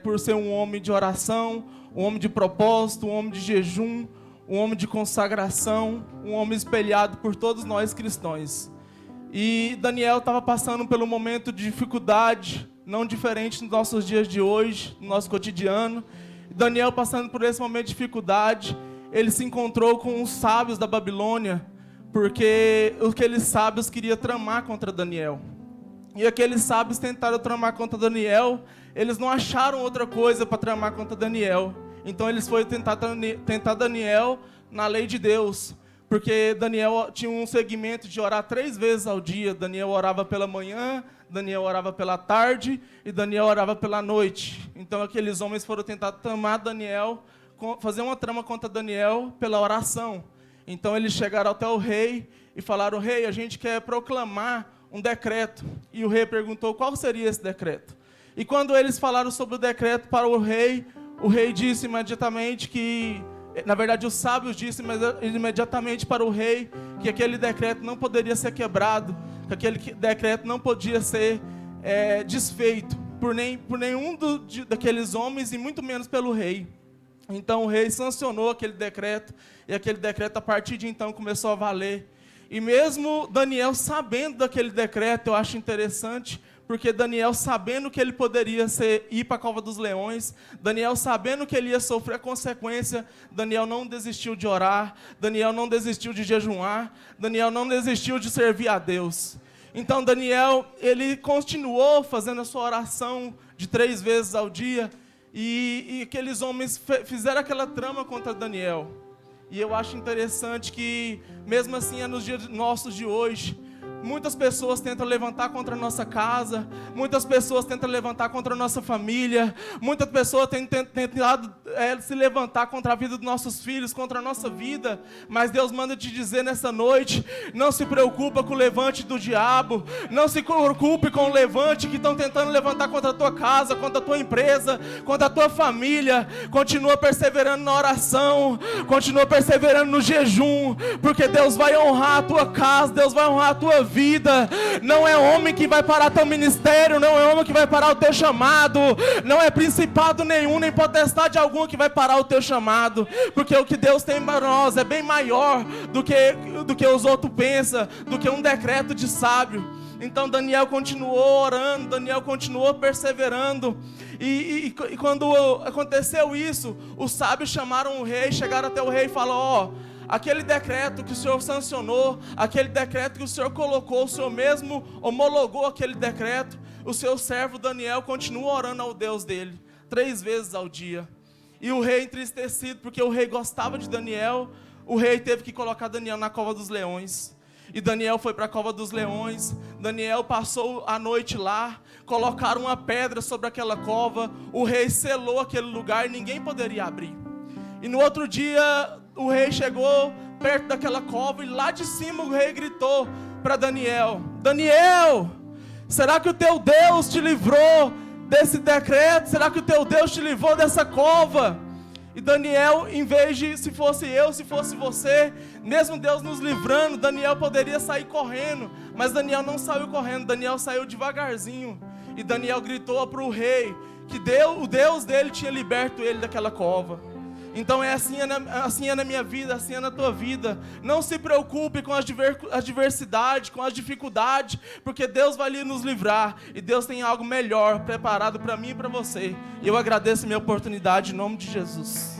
por ser um homem de oração, um homem de propósito, um homem de jejum, um homem de consagração, um homem espelhado por todos nós cristãos. E Daniel estava passando pelo momento de dificuldade, não diferente nos nossos dias de hoje, no nosso cotidiano. Daniel, passando por esse momento de dificuldade, ele se encontrou com os sábios da Babilônia, porque aqueles sábios queriam tramar contra Daniel. E aqueles sábios tentaram tramar contra Daniel, eles não acharam outra coisa para tramar contra Daniel. Então eles foram tentar Daniel na lei de Deus, porque Daniel tinha um segmento de orar 3 vezes ao dia. Daniel orava pela manhã, Daniel orava pela tarde e Daniel orava pela noite. Então aqueles homens foram tentar tramar Daniel, fazer uma trama contra Daniel pela oração. Então eles chegaram até o rei e falaram: rei, a gente quer proclamar um decreto. E o rei perguntou qual seria esse decreto. E quando eles falaram sobre o decreto para o rei disse imediatamente que, na verdade os sábios disseram imediatamente para o rei que aquele decreto não poderia ser quebrado, que aquele decreto não podia ser desfeito por nenhum daqueles homens e muito menos pelo rei. Então o rei sancionou aquele decreto e aquele decreto a partir de então começou a valer. E mesmo Daniel sabendo daquele decreto, eu acho interessante, porque Daniel sabendo que ele poderia ir para a cova dos leões, Daniel sabendo que ele ia sofrer a consequência, Daniel não desistiu de orar, Daniel não desistiu de jejuar, Daniel não desistiu de servir a Deus. Então Daniel, ele continuou fazendo a sua oração de 3 vezes ao dia, e aqueles homens fizeram aquela trama contra Daniel. E eu acho interessante que, mesmo assim, nos dias nossos de hoje, muitas pessoas tentam levantar contra a nossa casa, muitas pessoas tentam levantar contra a nossa família, muitas pessoas têm tentado se levantar contra a vida dos nossos filhos, contra a nossa vida, mas Deus manda te dizer nessa noite: não se preocupa com o levante do diabo, não se preocupe com o levante que estão tentando levantar contra a tua casa, contra a tua empresa, contra a tua família. Continua perseverando na oração, continua perseverando no jejum, porque Deus vai honrar a tua casa, Deus vai honrar a tua vida. Não é homem que vai parar teu ministério, não é homem que vai parar o teu chamado, não é principado nenhum, nem potestade alguma que vai parar o teu chamado, porque o que Deus tem para nós é bem maior do que os outros pensam, do que um decreto de sábio. Então Daniel continuou orando, Daniel continuou perseverando, e quando aconteceu isso, os sábios chamaram o rei, chegaram até o rei e falaram: aquele decreto que o Senhor sancionou, aquele decreto que o Senhor colocou, o Senhor mesmo homologou aquele decreto, o seu servo Daniel continua orando ao Deus dele, 3 vezes ao dia. E o rei, entristecido, porque o rei gostava de Daniel, o rei teve que colocar Daniel na cova dos leões. E Daniel foi para a cova dos leões, Daniel passou a noite lá, colocaram uma pedra sobre aquela cova, o rei selou aquele lugar e ninguém poderia abrir. E no outro dia, o rei chegou perto daquela cova e lá de cima o rei gritou para Daniel: Daniel, será que o teu Deus te livrou desse decreto? Será que o teu Deus te livrou dessa cova? E Daniel, em vez de, se fosse eu, se fosse você, mesmo Deus nos livrando, Daniel poderia sair correndo, mas Daniel não saiu correndo, Daniel saiu devagarzinho. E Daniel gritou para o rei que o Deus dele tinha liberto ele daquela cova. Então assim é na minha vida, assim é na tua vida. Não se preocupe com as adversidades, com as dificuldades, porque Deus vai ali nos livrar. E Deus tem algo melhor preparado para mim e para você. E eu agradeço a minha oportunidade em nome de Jesus.